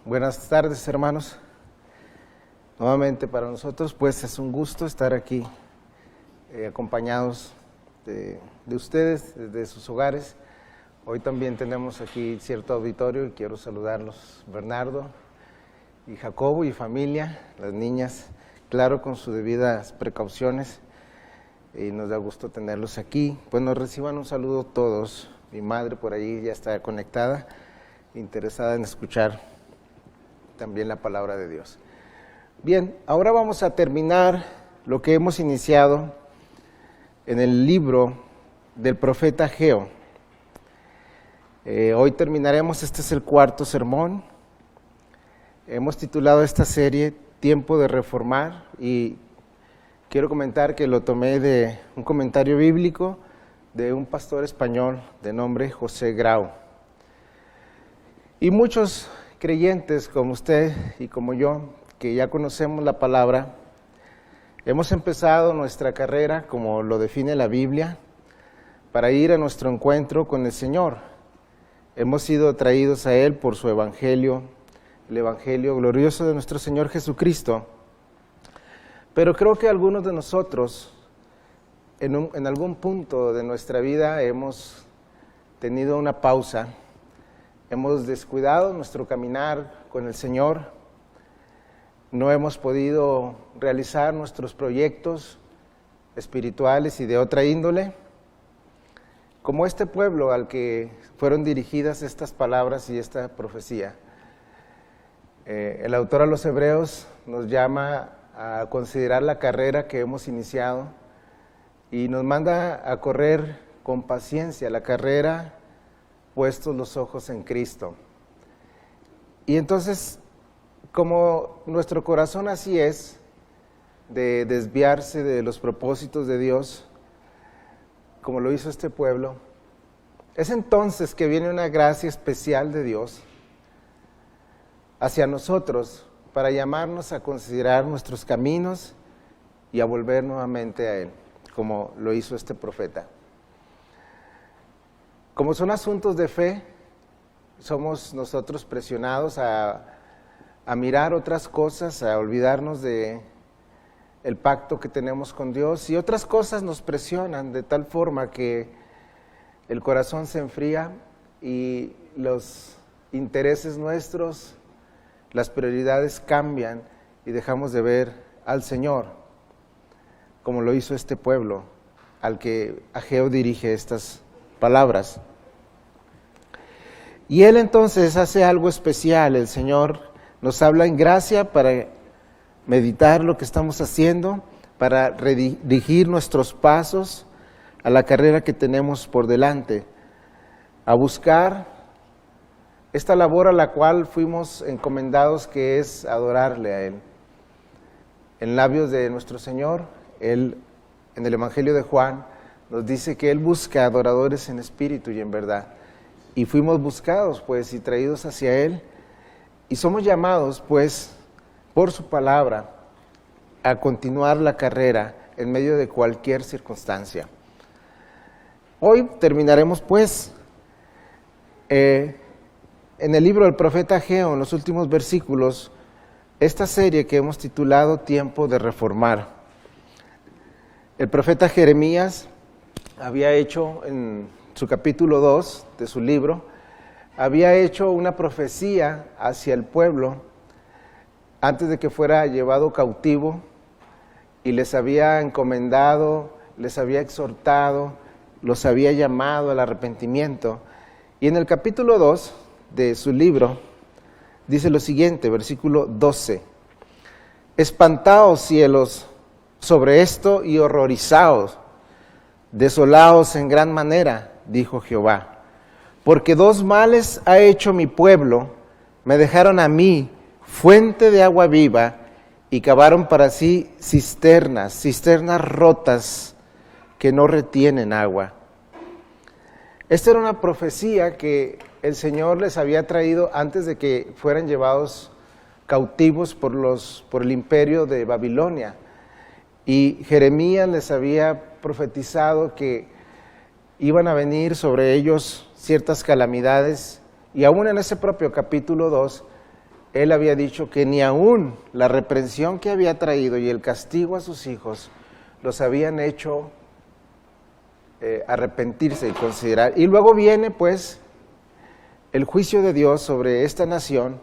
Buenas tardes, hermanos. Nuevamente para nosotros pues es un gusto estar aquí acompañados de ustedes desde sus hogares. Hoy también tenemos aquí cierto auditorio y quiero saludarlos, Bernardo y Jacobo y familia, las niñas, claro, con sus debidas precauciones, y nos da gusto tenerlos aquí. Pues nos reciban un saludo todos. Mi madre por ahí ya está conectada, interesada en escuchar también la palabra de Dios. Bien, ahora vamos a terminar lo que hemos iniciado en el libro del profeta Ageo. Hoy terminaremos, este es el cuarto sermón. Hemos titulado esta serie Tiempo de Reformar, y quiero comentar que lo tomé de un comentario bíblico de un pastor español de nombre José Grau. Y muchos creyentes como usted y como yo, que ya conocemos la palabra, hemos empezado nuestra carrera, como lo define la Biblia, para ir a nuestro encuentro con el Señor. Hemos sido traídos a Él por su Evangelio, el Evangelio glorioso de nuestro Señor Jesucristo. Pero creo que algunos de nosotros, en algún punto de nuestra vida, hemos tenido una pausa, hemos descuidado nuestro caminar con el Señor, no hemos podido realizar nuestros proyectos espirituales y de otra índole, como este pueblo al que fueron dirigidas estas palabras y esta profecía. El autor a los Hebreos nos llama a considerar la carrera que hemos iniciado y nos manda a correr con paciencia la carrera, puestos los ojos en Cristo. Y entonces, como nuestro corazón así es, de desviarse de los propósitos de Dios, como lo hizo este pueblo, es entonces que viene una gracia especial de Dios hacia nosotros para llamarnos a considerar nuestros caminos y a volver nuevamente a Él, como lo hizo este profeta. Como son asuntos de fe, somos nosotros presionados a mirar otras cosas, a olvidarnos de el pacto que tenemos con Dios, y otras cosas nos presionan de tal forma que el corazón se enfría y los intereses nuestros, las prioridades cambian y dejamos de ver al Señor, como lo hizo este pueblo al que Ageo dirige estas palabras. Y él entonces hace algo especial. El Señor nos habla en gracia para meditar lo que estamos haciendo, para redirigir nuestros pasos a la carrera que tenemos por delante, a buscar esta labor a la cual fuimos encomendados, que es adorarle a Él. En labios de nuestro Señor, Él, en el Evangelio de Juan, nos dice que Él busca adoradores en espíritu y en verdad. Y fuimos buscados, pues, y traídos hacia Él, y somos llamados, pues, por su palabra, a continuar la carrera en medio de cualquier circunstancia. Hoy terminaremos, pues, en el libro del profeta Ageo, en los últimos versículos, esta serie que hemos titulado Tiempo de Reformar. El profeta Jeremías había hecho en su capítulo 2 de su libro, había hecho una profecía hacia el pueblo antes de que fuera llevado cautivo, y les había encomendado, les había exhortado, los había llamado al arrepentimiento. Y en el capítulo 2 de su libro dice lo siguiente, versículo 12: Espantaos, cielos, sobre esto, y horrorizaos, desolaos en gran manera, dijo Jehová, porque dos males ha hecho mi pueblo: me dejaron a mí fuente de agua viva, y cavaron para sí cisternas rotas que no retienen agua. Esta era una profecía que el Señor les había traído antes de que fueran llevados cautivos por el imperio de Babilonia. Y Jeremías les había profetizado que iban a venir sobre ellos ciertas calamidades, y aún en ese propio capítulo 2 él había dicho que ni aún la reprensión que había traído y el castigo a sus hijos los habían hecho arrepentirse y considerar. Y luego viene pues el juicio de Dios sobre esta nación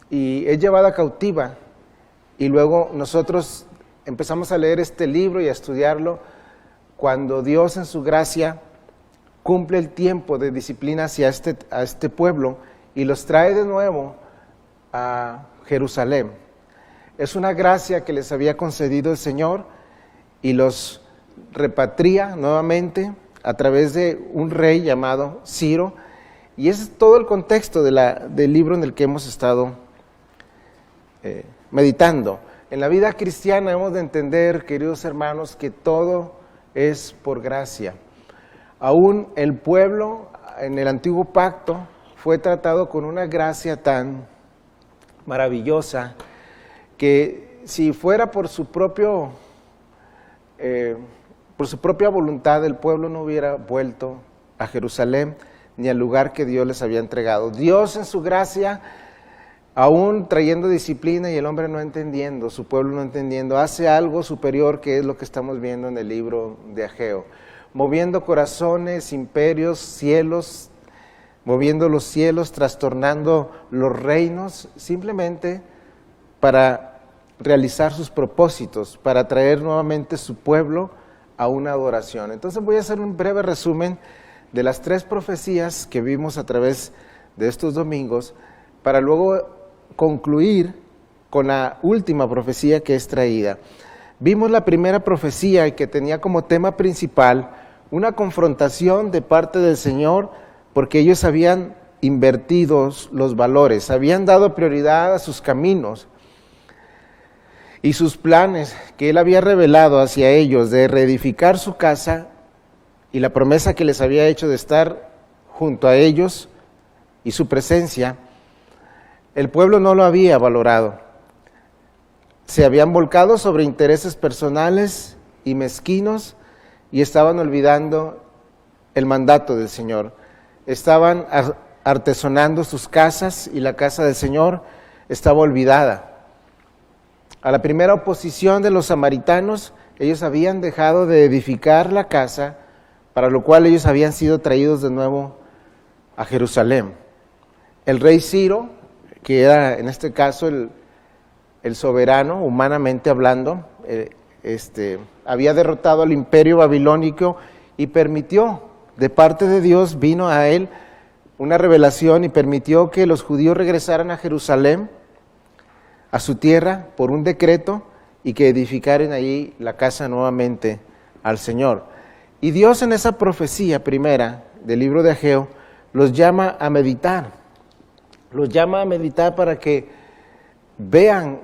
y es llevada cautiva. Y luego nosotros empezamos a leer este libro y a estudiarlo cuando Dios en su gracia cumple el tiempo de disciplina hacia este pueblo y los trae de nuevo a Jerusalén. Es una gracia que les había concedido el Señor y los repatria nuevamente a través de un rey llamado Ciro, y ese es todo el contexto del libro en el que hemos estado meditando. En la vida cristiana hemos de entender, queridos hermanos, que todo es por gracia. Aún el pueblo en el antiguo pacto fue tratado con una gracia tan maravillosa que si fuera por su propia voluntad, el pueblo no hubiera vuelto a Jerusalén ni al lugar que Dios les había entregado. Dios en su gracia, aún trayendo disciplina y el hombre no entendiendo, su pueblo no entendiendo, hace algo superior, que es lo que estamos viendo en el libro de Ageo, moviendo corazones, imperios, cielos, moviendo los cielos, trastornando los reinos, simplemente para realizar sus propósitos, para traer nuevamente su pueblo a una adoración. Entonces voy a hacer un breve resumen de las 3 profecías que vimos a través de estos domingos, para luego concluir con la última profecía que es traída. Vimos la primera profecía que tenía como tema principal una confrontación de parte del Señor, porque ellos habían invertido los valores, habían dado prioridad a sus caminos y sus planes que Él había revelado hacia ellos de reedificar su casa y la promesa que les había hecho de estar junto a ellos y su presencia. El pueblo no lo había valorado. Se habían volcado sobre intereses personales y mezquinos y estaban olvidando el mandato del Señor. Estaban artesonando sus casas y la casa del Señor estaba olvidada. A la primera oposición de los samaritanos, ellos habían dejado de edificar la casa, para lo cual ellos habían sido traídos de nuevo a Jerusalén. El rey Ciro, que era en este caso el soberano, humanamente hablando, había derrotado al imperio babilónico y permitió, de parte de Dios, vino a él una revelación y permitió que los judíos regresaran a Jerusalén, a su tierra, por un decreto, y que edificaran allí la casa nuevamente al Señor. Y Dios en esa profecía primera del libro de Ageo los llama a meditar. Los llama a meditar para que vean,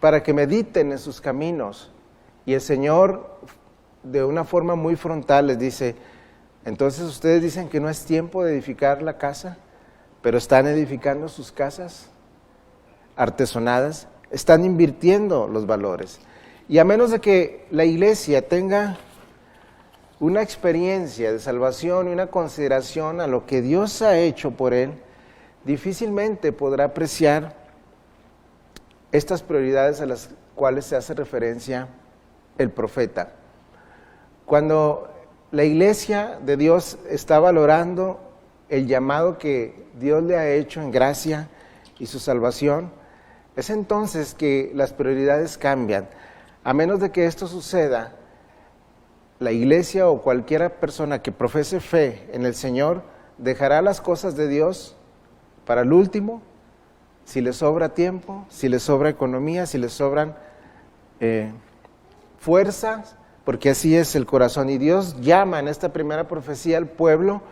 para que mediten en sus caminos. Y el Señor, de una forma muy frontal, les dice: entonces ustedes dicen que no es tiempo de edificar la casa, pero están edificando sus casas artesonadas, están invirtiendo los valores. Y a menos de que la iglesia tenga una experiencia de salvación y una consideración a lo que Dios ha hecho por él, difícilmente podrá apreciar estas prioridades a las cuales se hace referencia el profeta. Cuando la iglesia de Dios está valorando el llamado que Dios le ha hecho en gracia y su salvación, es entonces que las prioridades cambian. A menos de que esto suceda, la iglesia o cualquier persona que profese fe en el Señor dejará las cosas de Dios para el último, si le sobra tiempo, si le sobra economía, si le sobran fuerzas, porque así es el corazón. Y Dios llama en esta primera profecía al pueblo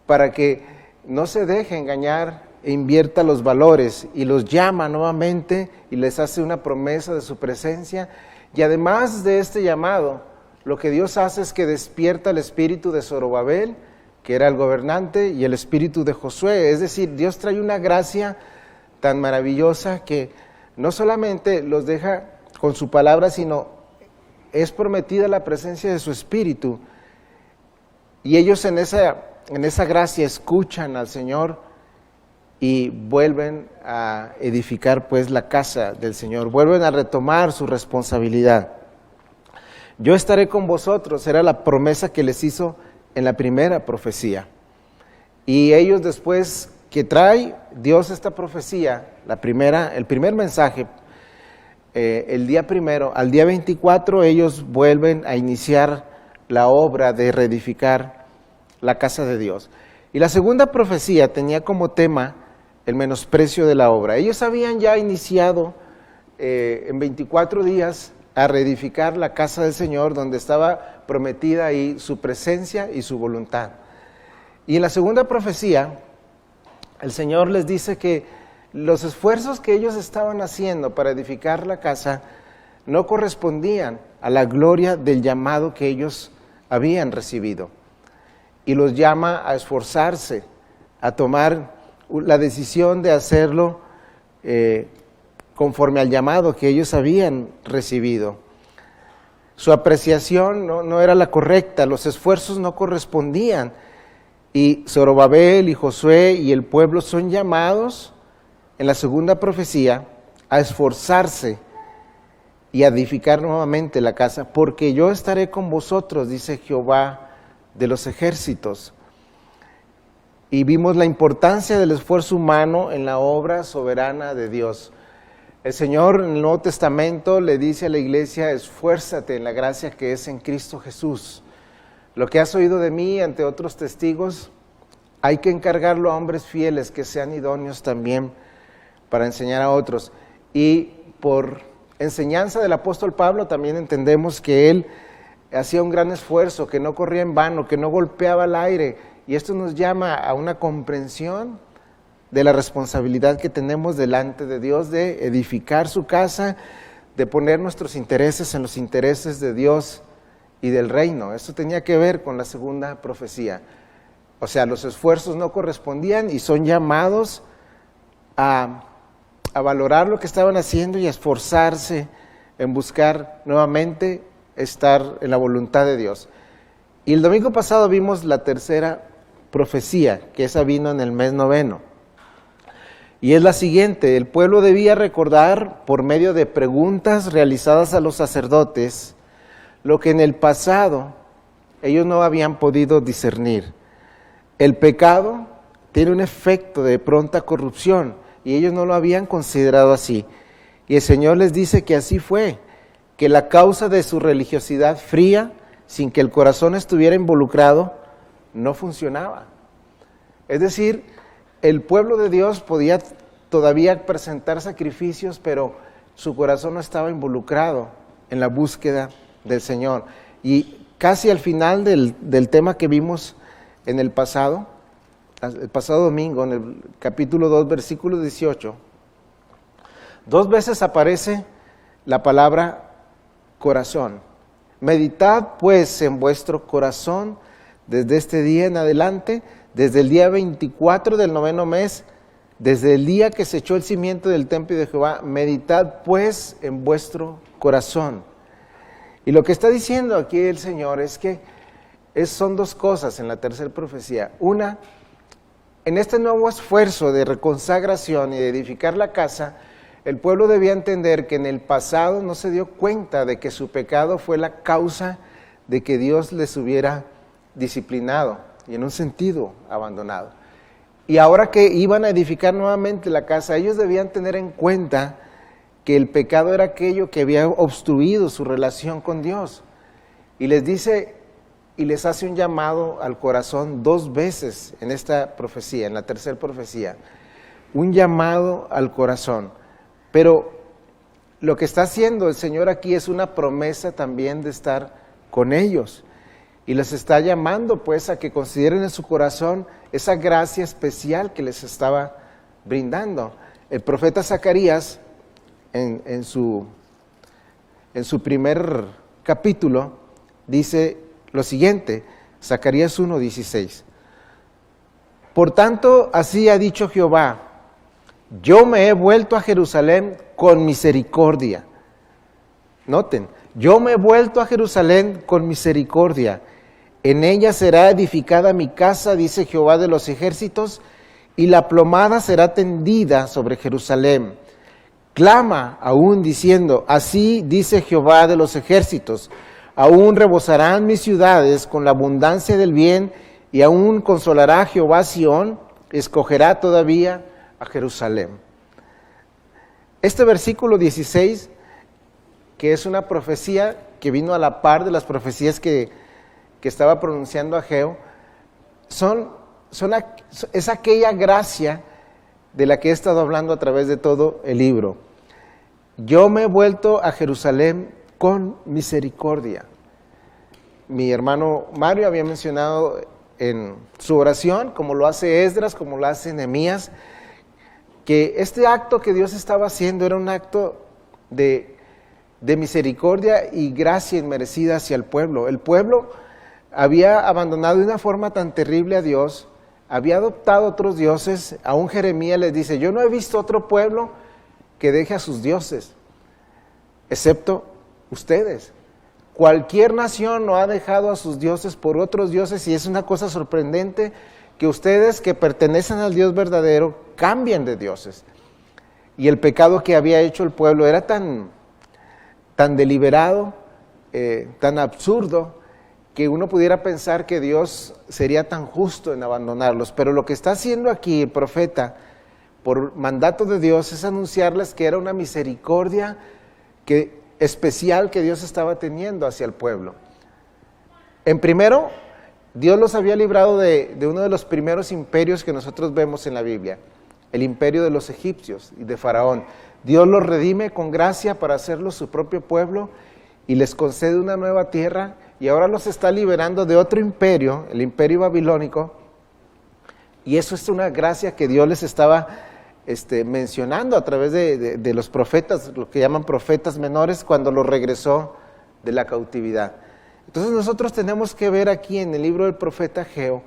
para que no se deje engañar e invierta los valores, y los llama nuevamente y les hace una promesa de su presencia. Y además de este llamado, lo que Dios hace es que despierta el espíritu de Zorobabel, que era el gobernante, y el espíritu de Josué. Es decir, Dios trae una gracia tan maravillosa que no solamente los deja con su palabra, sino es prometida la presencia de su espíritu. Y ellos en esa gracia escuchan al Señor y vuelven a edificar pues la casa del Señor, vuelven a retomar su responsabilidad. Yo estaré con vosotros, era la promesa que les hizo en la primera profecía. Y ellos después que trae Dios esta profecía, el primer mensaje, el día primero, al día 24 ellos vuelven a iniciar la obra de reedificar la casa de Dios. Y la segunda profecía tenía como tema el menosprecio de la obra. Ellos habían ya iniciado en 24 días a reedificar la casa del Señor, donde estaba prometida ahí su presencia y su voluntad. Y en la segunda profecía, el Señor les dice que los esfuerzos que ellos estaban haciendo para edificar la casa no correspondían a la gloria del llamado que ellos habían recibido. Y los llama a esforzarse, a tomar la decisión de hacerlo conforme al llamado que ellos habían recibido. Su apreciación no era la correcta, los esfuerzos no correspondían. Y Zorobabel y Josué y el pueblo son llamados en la segunda profecía a esforzarse y a edificar nuevamente la casa, porque yo estaré con vosotros, dice Jehová de los ejércitos. Y vimos la importancia del esfuerzo humano en la obra soberana de Dios. El Señor en el Nuevo Testamento le dice a la iglesia: esfuérzate en la gracia que es en Cristo Jesús. Lo que has oído de mí ante otros testigos, hay que encargarlo a hombres fieles que sean idóneos también para enseñar a otros. Y por enseñanza del apóstol Pablo también entendemos que él hacía un gran esfuerzo, que no corría en vano, que no golpeaba al aire. Y esto nos llama a una comprensión de la responsabilidad que tenemos delante de Dios de edificar su casa, de poner nuestros intereses en los intereses de Dios y del reino. Esto tenía que ver con la segunda profecía. O sea, los esfuerzos no correspondían y son llamados a valorar lo que estaban haciendo y a esforzarse en buscar nuevamente estar en la voluntad de Dios. Y el domingo pasado vimos la tercera profecía, que esa vino en el mes noveno. Y es la siguiente: el pueblo debía recordar por medio de preguntas realizadas a los sacerdotes lo que en el pasado ellos no habían podido discernir. El pecado tiene un efecto de pronta corrupción y ellos no lo habían considerado así. Y el Señor les dice que así fue, que la causa de su religiosidad fría, sin que el corazón estuviera involucrado, no funcionaba. Es decir, el pueblo de Dios podía todavía presentar sacrificios, pero su corazón no estaba involucrado en la búsqueda del Señor. Y casi al final del tema que vimos en el pasado domingo, en el capítulo 2, versículo 18, 2 veces aparece la palabra corazón. Meditad pues en vuestro corazón desde este día en adelante, desde el día 24 del noveno mes, desde el día que se echó el cimiento del templo de Jehová, meditad pues en vuestro corazón. Y lo que está diciendo aquí el Señor es que son 2 cosas en la tercera profecía. Una, en este nuevo esfuerzo de reconsagración y de edificar la casa, el pueblo debía entender que en el pasado no se dio cuenta de que su pecado fue la causa de que Dios les hubiera disciplinado y en un sentido abandonado. Y ahora que iban a edificar nuevamente la casa, ellos debían tener en cuenta que el pecado era aquello que había obstruido su relación con Dios. Y les dice y les hace un llamado al corazón 2 veces en esta profecía, en la tercera profecía. Un llamado al corazón. Pero lo que está haciendo el Señor aquí es una promesa también de estar con ellos. Y les está llamando pues a que consideren en su corazón esa gracia especial que les estaba brindando. El profeta Zacarías, en su primer capítulo, dice lo siguiente, Zacarías 1:16. Por tanto, así ha dicho Jehová: yo me he vuelto a Jerusalén con misericordia. Noten, yo me he vuelto a Jerusalén con misericordia. En ella será edificada mi casa, dice Jehová de los ejércitos, y la plomada será tendida sobre Jerusalén. Clama aún diciendo, así dice Jehová de los ejércitos, aún rebosarán mis ciudades con la abundancia del bien, y aún consolará Jehová a Sión, escogerá todavía a Jerusalén. Este versículo 16, que es una profecía que vino a la par de las profecías que estaba pronunciando Ageo, es aquella gracia de la que he estado hablando a través de todo el libro. Yo me he vuelto a Jerusalén con misericordia. Mi hermano Mario había mencionado en su oración, como lo hace Esdras, como lo hace Nehemías, que este acto que Dios estaba haciendo era un acto de misericordia y gracia inmerecida hacia el pueblo. El pueblo había abandonado de una forma tan terrible a Dios, había adoptado otros dioses. Aún Jeremías les dice, yo no he visto otro pueblo que deje a sus dioses, excepto ustedes. Cualquier nación no ha dejado a sus dioses por otros dioses, y es una cosa sorprendente que ustedes que pertenecen al Dios verdadero cambien de dioses. Y el pecado que había hecho el pueblo era tan deliberado, tan absurdo, que uno pudiera pensar que Dios sería tan justo en abandonarlos. Pero lo que está haciendo aquí el profeta, por mandato de Dios, es anunciarles que era una misericordia especial que Dios estaba teniendo hacia el pueblo. En primero, Dios los había librado de uno de los primeros imperios que nosotros vemos en la Biblia, el imperio de los egipcios y de Faraón. Dios los redime con gracia para hacerlos su propio pueblo y les concede una nueva tierra, y ahora los está liberando de otro imperio, el imperio babilónico, y eso es una gracia que Dios les estaba mencionando a través de los profetas, lo que llaman profetas menores, cuando los regresó de la cautividad. Entonces nosotros tenemos que ver aquí en el libro del profeta Ageo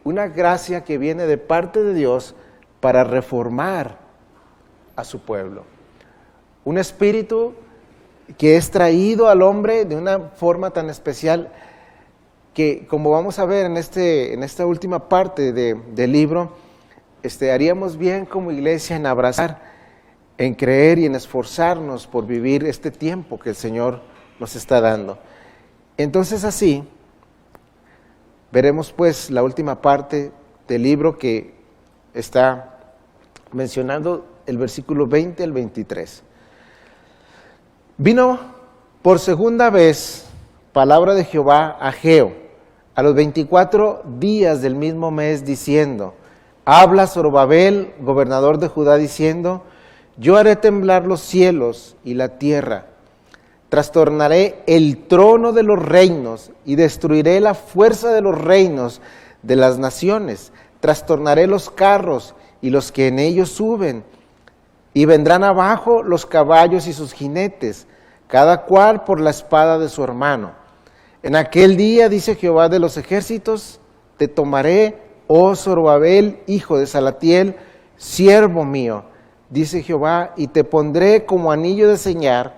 una gracia que viene de parte de Dios para reformar a su pueblo. Un espíritu que es traído al hombre de una forma tan especial que, como vamos a ver en esta última parte del libro, haríamos bien como iglesia en abrazar, en creer y en esforzarnos por vivir este tiempo que el Señor nos está dando. Entonces así, veremos pues la última parte del libro que está mencionando el versículo 20 al 23. Vino por segunda vez palabra de Jehová a Ageo a los 24 días del mismo mes, diciendo, habla Zorobabel, gobernador de Judá, diciendo, yo haré temblar los cielos y la tierra, trastornaré el trono de los reinos y destruiré la fuerza de los reinos de las naciones, trastornaré los carros y los que en ellos suben, y vendrán abajo los caballos y sus jinetes, cada cual por la espada de su hermano. En aquel día, dice Jehová de los ejércitos, te tomaré, oh Zorobabel, hijo de Salatiel, siervo mío, dice Jehová, y te pondré como anillo de señal,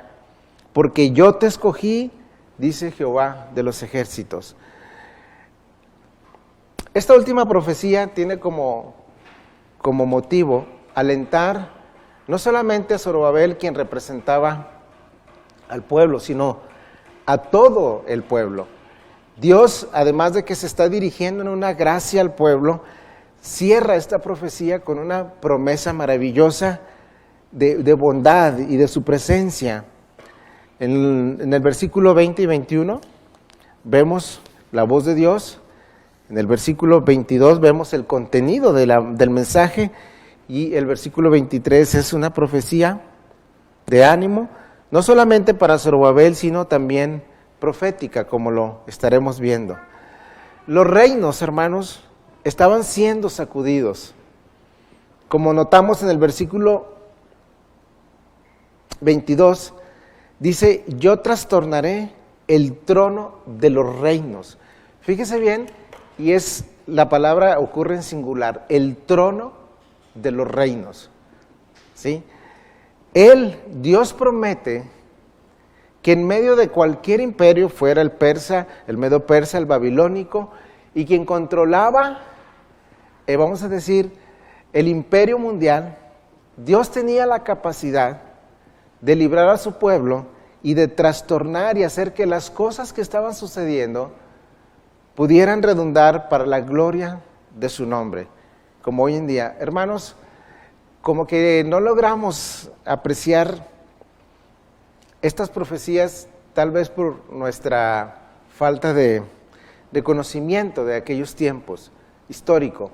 porque yo te escogí, dice Jehová de los ejércitos. Esta última profecía tiene como motivo alentar no solamente a Zorobabel, quien representaba al pueblo, sino a todo el pueblo. Dios, además de que se está dirigiendo en una gracia al pueblo, cierra esta profecía con una promesa maravillosa de bondad y de su presencia. En el versículo 20 y 21 vemos la voz de Dios. En el versículo 22 vemos el contenido del mensaje, y el versículo 23 es una profecía de ánimo, no solamente para Zorobabel, sino también profética, como lo estaremos viendo. Los reinos, hermanos, estaban siendo sacudidos. Como notamos en el versículo 22, dice, yo trastornaré el trono de los reinos. Fíjese bien, y la palabra ocurre en singular, el trono de los reinos. ¿Sí? Dios promete que en medio de cualquier imperio, fuera el persa, el medo persa, el babilónico, y quien controlaba, vamos a decir, el imperio mundial, Dios tenía la capacidad de librar a su pueblo y de trastornar y hacer que las cosas que estaban sucediendo pudieran redundar para la gloria de su nombre, como hoy en día. Hermanos, como que no logramos apreciar estas profecías, tal vez por nuestra falta de conocimiento de aquellos tiempos histórico.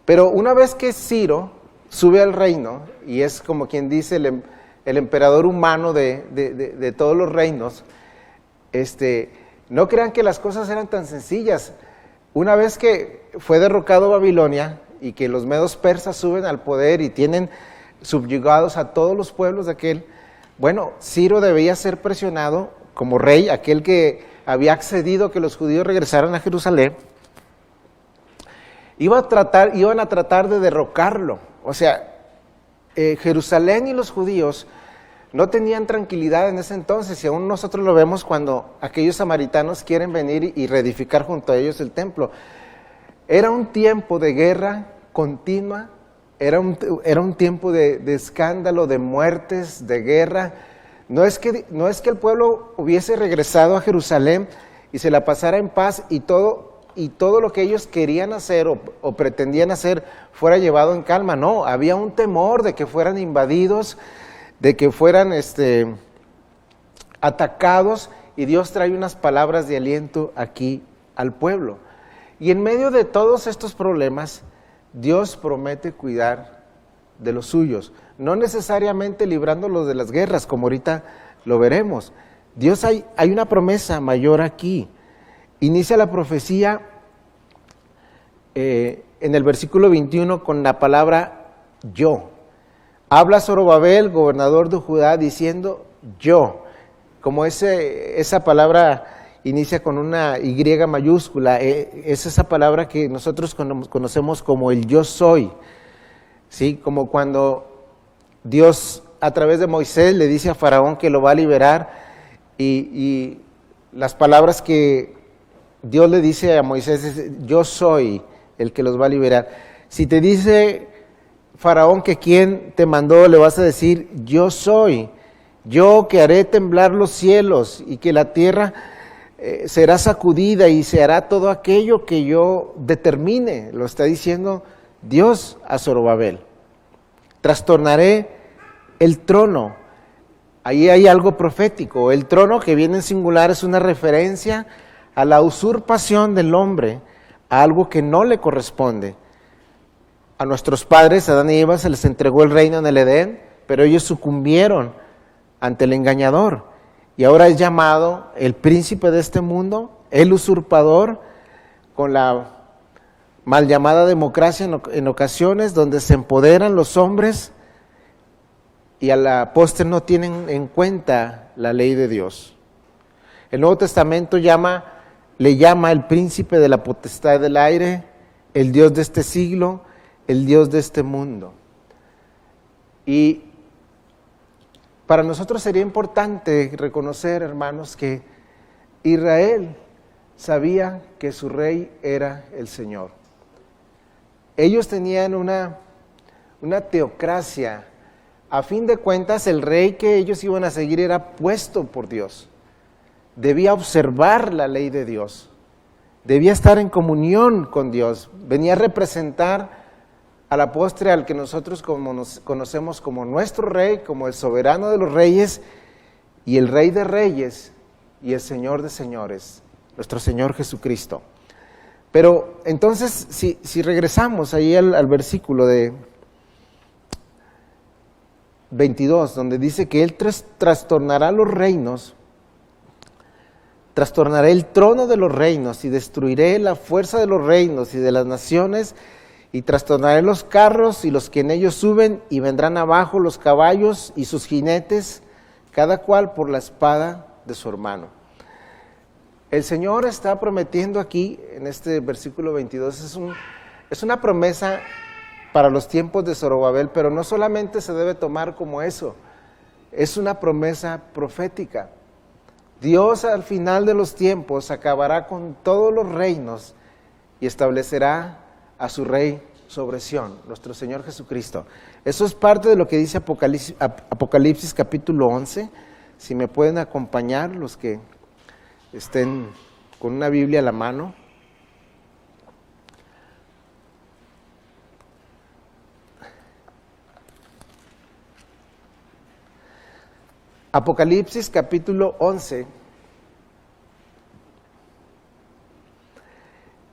Pero una vez que Ciro sube al reino, y es como quien dice el emperador humano de todos los reinos, no crean que las cosas eran tan sencillas. Una vez que fue derrocado Babilonia y que los medos persas suben al poder y tienen subyugados a todos los pueblos de aquel, bueno, Ciro debía ser presionado como rey, aquel que había accedido a que los judíos regresaran a Jerusalén. Iban a tratar de derrocarlo. O sea, Jerusalén y los judíos no tenían tranquilidad en ese entonces, y aún nosotros lo vemos cuando aquellos samaritanos quieren venir y reedificar junto a ellos el templo. Era un tiempo de guerra continua, era un tiempo de escándalo, de muertes, de guerra. No es que el pueblo hubiese regresado a Jerusalén y se la pasara en paz y todo lo que ellos querían hacer o pretendían hacer fuera llevado en calma. No, había un temor de que fueran invadidos, de que fueran atacados, y Dios trae unas palabras de aliento aquí al pueblo. Y en medio de todos estos problemas, Dios promete cuidar de los suyos, no necesariamente librándolos de las guerras, como ahorita lo veremos. Dios hay una promesa mayor aquí. Inicia la profecía en el versículo 21 con la palabra yo. Habla Zorobabel, gobernador de Judá, diciendo yo. Como esa palabra inicia con una Y mayúscula, es esa palabra que nosotros conocemos como el yo soy. ¿Sí? Como cuando Dios a través de Moisés le dice a Faraón que lo va a liberar, y las palabras que Dios le dice a Moisés es: yo soy el que los va a liberar. Si te dice Faraón que quién te mandó, le vas a decir: yo soy, yo que haré temblar los cielos y que la tierra será sacudida y se hará todo aquello que yo determine. Lo está diciendo Dios a Zorobabel. Trastornaré el trono. Ahí hay algo profético. El trono, que viene en singular, es una referencia a la usurpación del hombre, a algo que no le corresponde. A nuestros padres, Adán y Eva, se les entregó el reino en el Edén, pero ellos sucumbieron ante el engañador. Y ahora es llamado el príncipe de este mundo, el usurpador, con la mal llamada democracia en ocasiones, donde se empoderan los hombres y a la postre no tienen en cuenta la ley de Dios. El Nuevo Testamento le llama el príncipe de la potestad del aire, el Dios de este siglo, el Dios de este mundo. Y para nosotros sería importante reconocer, hermanos, que Israel sabía que su rey era el Señor. Ellos tenían una teocracia. A fin de cuentas, el rey que ellos iban a seguir era puesto por Dios. Debía observar la ley de Dios. Debía estar en comunión con Dios. Venía a representar a la postre al que nosotros nos conocemos como nuestro rey, como el soberano de los reyes y el rey de reyes y el señor de señores, nuestro Señor Jesucristo. Pero entonces, si regresamos ahí al versículo de 22, donde dice que Él trastornará los reinos, trastornaré el trono de los reinos y destruiré la fuerza de los reinos y de las naciones, y trastornaré los carros y los que en ellos suben, y vendrán abajo los caballos y sus jinetes, cada cual por la espada de su hermano. El Señor está prometiendo aquí, en este versículo 22, es una promesa para los tiempos de Zorobabel, pero no solamente se debe tomar como eso, es una promesa profética. Dios al final de los tiempos acabará con todos los reinos y establecerá a su rey sobre Sión, nuestro Señor Jesucristo. Eso es parte de lo que dice Apocalipsis capítulo 11. Si me pueden acompañar los que estén con una Biblia a la mano. Apocalipsis capítulo 11.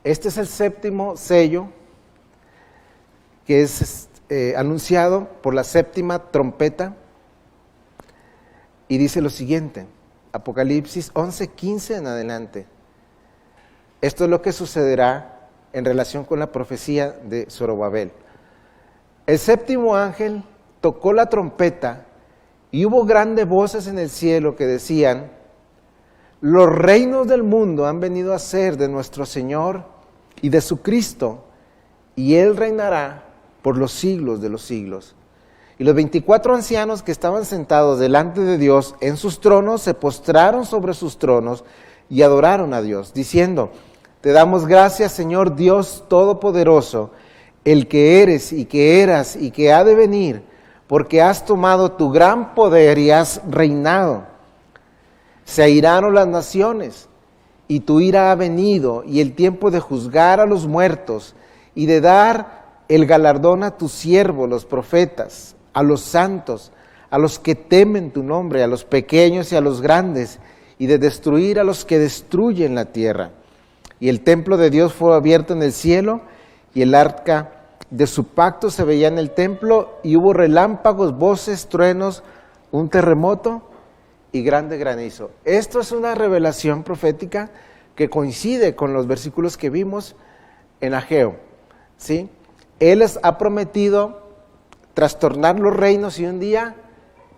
Este es el séptimo sello que es anunciado por la séptima trompeta y dice lo siguiente, Apocalipsis 11:15 en adelante. Esto es lo que sucederá en relación con la profecía de Zorobabel. El séptimo ángel tocó la trompeta y hubo grandes voces en el cielo que decían: los reinos del mundo han venido a ser de nuestro Señor y de su Cristo, y Él reinará por los siglos de los siglos. Y los 24 ancianos que estaban sentados delante de Dios en sus tronos se postraron sobre sus tronos y adoraron a Dios, diciendo: te damos gracias, Señor Dios Todopoderoso, el que eres y que eras y que ha de venir, porque has tomado tu gran poder y has reinado. Se airaron las naciones, y tu ira ha venido, y el tiempo de juzgar a los muertos, y de dar el galardón a tus siervos, los profetas, a los santos, a los que temen tu nombre, a los pequeños y a los grandes, y de destruir a los que destruyen la tierra. Y el templo de Dios fue abierto en el cielo, y el arca de su pacto se veía en el templo, y hubo relámpagos, voces, truenos, un terremoto y grande granizo. Esto es una revelación profética que coincide con los versículos que vimos en Ageo, ¿sí? Él les ha prometido trastornar los reinos y un día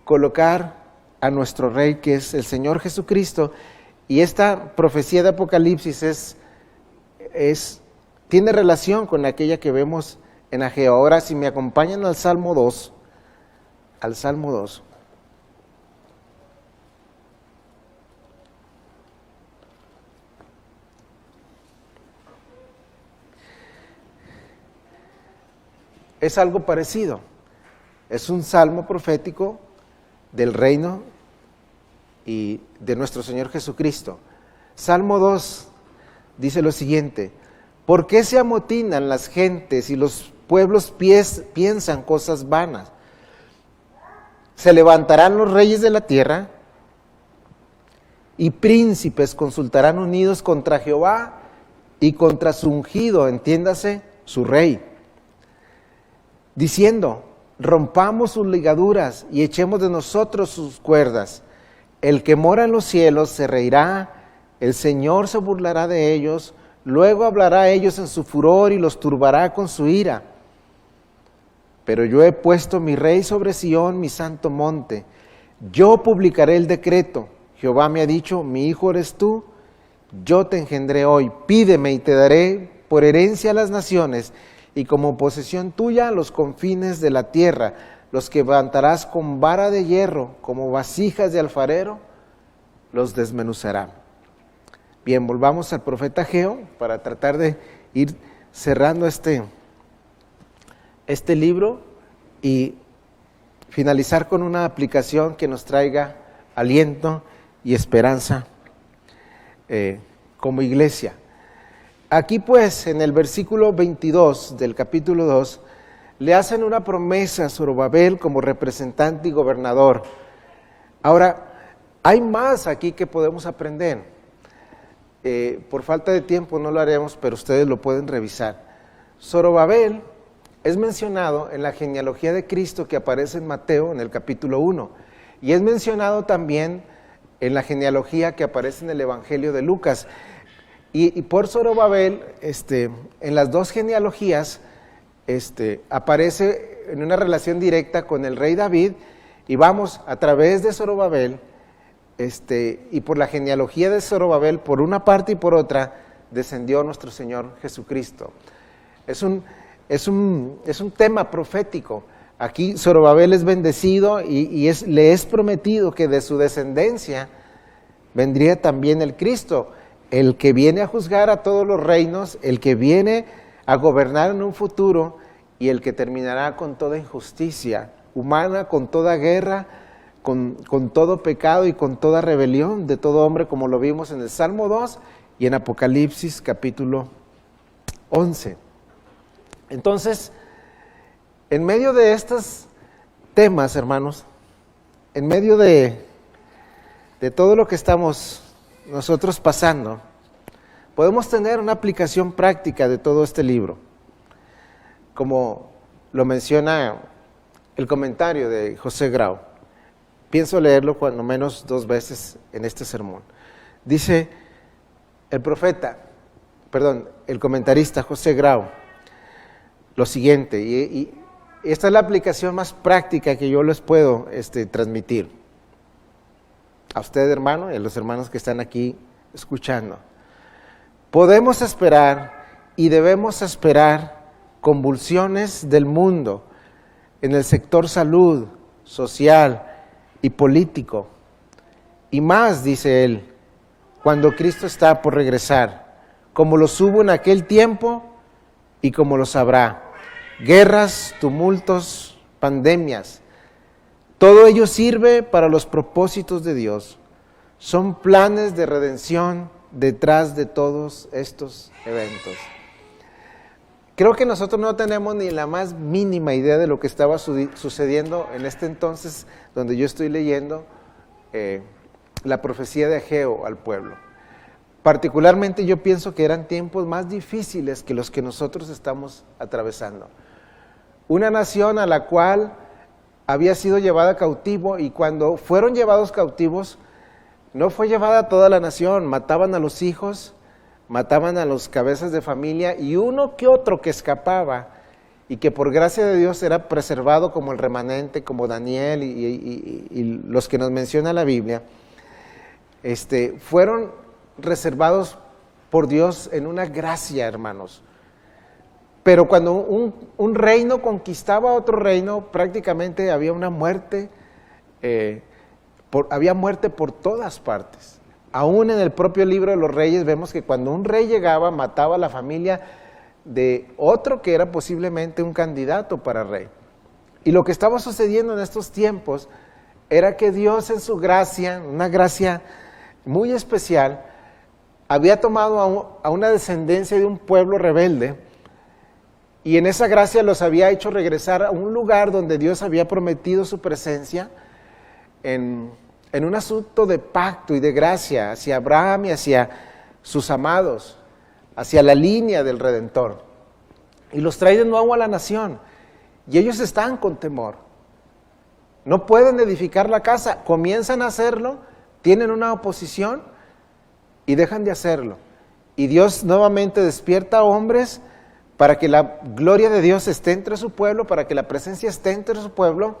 colocar a nuestro Rey, que es el Señor Jesucristo. Y esta profecía de Apocalipsis tiene relación con aquella que vemos en Ageo. Ahora, si me acompañan al Salmo 2, es algo parecido. Es un salmo profético del reino y de nuestro Señor Jesucristo. Salmo 2 dice lo siguiente: ¿por qué se amotinan las gentes y los pueblos piensan cosas vanas? Se levantarán los reyes de la tierra y príncipes consultarán unidos contra Jehová y contra su ungido, entiéndase, su rey, diciendo: rompamos sus ligaduras y echemos de nosotros sus cuerdas. El que mora en los cielos se reirá, el Señor se burlará de ellos, luego hablará a ellos en su furor y los turbará con su ira. Pero yo he puesto mi rey sobre Sión, mi santo monte. Yo publicaré el decreto. Jehová me ha dicho: mi hijo eres tú, yo te engendré hoy. Pídeme y te daré por herencia a las naciones, y como posesión tuya los confines de la tierra. Los que levantarás con vara de hierro, como vasijas de alfarero, los desmenuzará. Bien, volvamos al profeta Ageo para tratar de ir cerrando este libro y finalizar con una aplicación que nos traiga aliento y esperanza como iglesia. Aquí pues, en el versículo 22 del capítulo 2, le hacen una promesa a Zorobabel como representante y gobernador. Ahora, hay más aquí que podemos aprender. Por falta de tiempo no lo haremos, pero ustedes lo pueden revisar. Zorobabel es mencionado en la genealogía de Cristo que aparece en Mateo en el capítulo 1, y es mencionado también en la genealogía que aparece en el Evangelio de Lucas. Y por Zorobabel, en las dos genealogías, aparece en una relación directa con el rey David, y vamos, a través de Zorobabel, y por la genealogía de Zorobabel, por una parte y por otra, descendió nuestro Señor Jesucristo. Es un tema profético. Aquí Zorobabel es bendecido y le es prometido que de su descendencia vendría también el Cristo, el que viene a juzgar a todos los reinos, el que viene a gobernar en un futuro y el que terminará con toda injusticia humana, con toda guerra, con todo pecado y con toda rebelión de todo hombre, como lo vimos en el Salmo 2 y en Apocalipsis capítulo 11. Entonces, en medio de estos temas, hermanos, en medio de todo lo que estamos nosotros pasando, podemos tener una aplicación práctica de todo este libro, como lo menciona el comentario de José Grau. Pienso leerlo cuando menos 2 veces en este sermón. Dice el comentarista José Grau, lo siguiente, y esta es la aplicación más práctica que yo les puedo transmitir a usted, hermano, y a los hermanos que están aquí escuchando. Podemos esperar y debemos esperar convulsiones del mundo en el sector salud, social y político, y más, dice él, cuando Cristo está por regresar, como los hubo en aquel tiempo y como los habrá. Guerras, tumultos, pandemias, todo ello sirve para los propósitos de Dios. Son planes de redención detrás de todos estos eventos. Creo que nosotros no tenemos ni la más mínima idea de lo que estaba sucediendo en este entonces, donde yo estoy leyendo la profecía de Ageo al pueblo. Particularmente yo pienso que eran tiempos más difíciles que los que nosotros estamos atravesando. Una nación a la cual había sido llevada cautivo, y cuando fueron llevados cautivos, no fue llevada toda la nación, mataban a los hijos, mataban a los cabezas de familia, y uno que otro que escapaba y que por gracia de Dios era preservado, como el remanente, como Daniel y los que nos menciona la Biblia, fueron reservados por Dios en una gracia, hermanos. Pero cuando un reino conquistaba a otro reino, prácticamente había una muerte, había muerte por todas partes. Aún en el propio libro de los reyes vemos que cuando un rey llegaba, mataba a la familia de otro que era posiblemente un candidato para rey. Y lo que estaba sucediendo en estos tiempos era que Dios, en su gracia, una gracia muy especial, había tomado a una descendencia de un pueblo rebelde, y en esa gracia los había hecho regresar a un lugar donde Dios había prometido su presencia en un asunto de pacto y de gracia hacia Abraham y hacia sus amados, hacia la línea del Redentor. Y los trae de nuevo a la nación, y ellos están con temor. No pueden edificar la casa, comienzan a hacerlo, tienen una oposición y dejan de hacerlo. Y Dios nuevamente despierta a hombres para que la gloria de Dios esté entre su pueblo, para que la presencia esté entre su pueblo,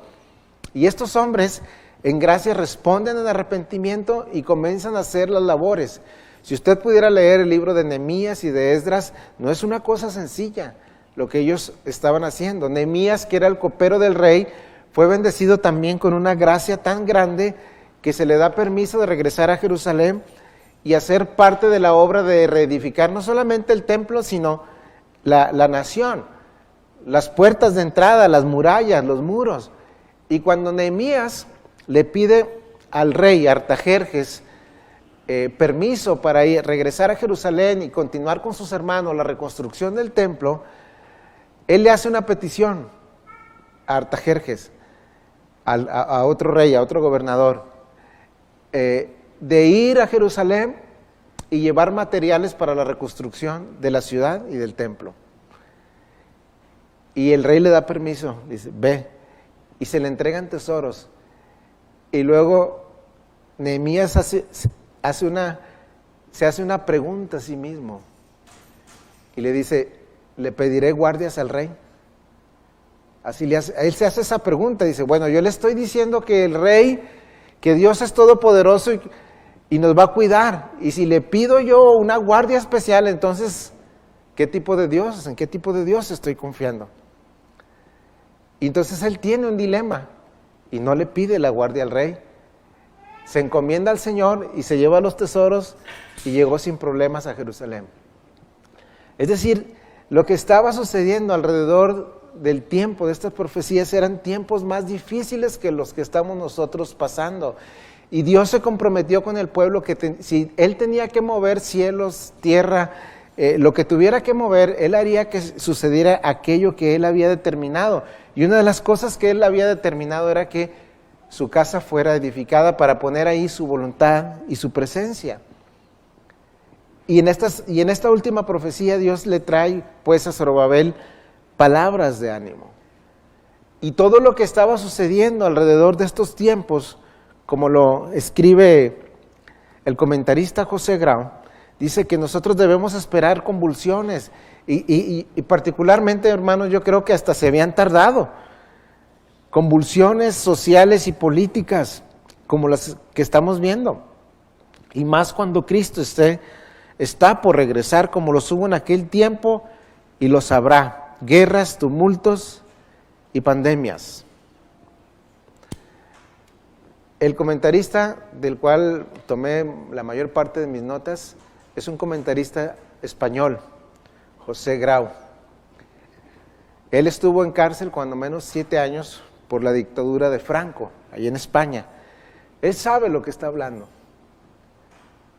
y estos hombres en gracia responden en arrepentimiento y comienzan a hacer las labores. Si usted pudiera leer el libro de Nehemías y de Esdras, no es una cosa sencilla lo que ellos estaban haciendo. Nehemías, que era el copero del rey, fue bendecido también con una gracia tan grande que se le da permiso de regresar a Jerusalén y hacer parte de la obra de reedificar no solamente el templo, sino la nación, las puertas de entrada, las murallas, los muros. Y cuando Nehemías le pide al rey Artajerjes permiso para regresar a Jerusalén y continuar con sus hermanos la reconstrucción del templo, él le hace una petición a Artajerjes, a otro rey, a otro gobernador, de ir a Jerusalén y llevar materiales para la reconstrucción de la ciudad y del templo. Y el rey le da permiso, dice, ve, y se le entregan tesoros. Y luego Nehemías se hace una pregunta a sí mismo, y le dice, ¿le pediré guardias al rey? Él se hace esa pregunta, dice, bueno, yo le estoy diciendo que el rey, que Dios es todopoderoso y nos va a cuidar, y si le pido yo una guardia especial, entonces, ¿qué tipo de Dios? ¿En qué tipo de Dios estoy confiando? Y entonces él tiene un dilema, y no le pide la guardia al rey. Se encomienda al Señor y se lleva los tesoros, y llegó sin problemas a Jerusalén. Es decir, lo que estaba sucediendo alrededor del tiempo, de estas profecías, eran tiempos más difíciles que los que estamos nosotros pasando. Y Dios se comprometió con el pueblo que si Él tenía que mover cielos, tierra, lo que tuviera que mover, Él haría que sucediera aquello que Él había determinado. Y una de las cosas que Él había determinado era que su casa fuera edificada para poner ahí su voluntad y su presencia. Y en esta última profecía Dios le trae pues a Zorobabel palabras de ánimo. Y todo lo que estaba sucediendo alrededor de estos tiempos, como lo escribe el comentarista José Grau, dice que nosotros debemos esperar convulsiones y particularmente, hermanos, yo creo que hasta se habían tardado. Convulsiones sociales y políticas como las que estamos viendo. Y más cuando Cristo está por regresar como los hubo en aquel tiempo y los habrá. Guerras, tumultos y pandemias. El comentarista del cual tomé la mayor parte de mis notas es un comentarista español, José Grau. Él estuvo en cárcel cuando menos 7 años por la dictadura de Franco, allí en España. Él sabe lo que está hablando.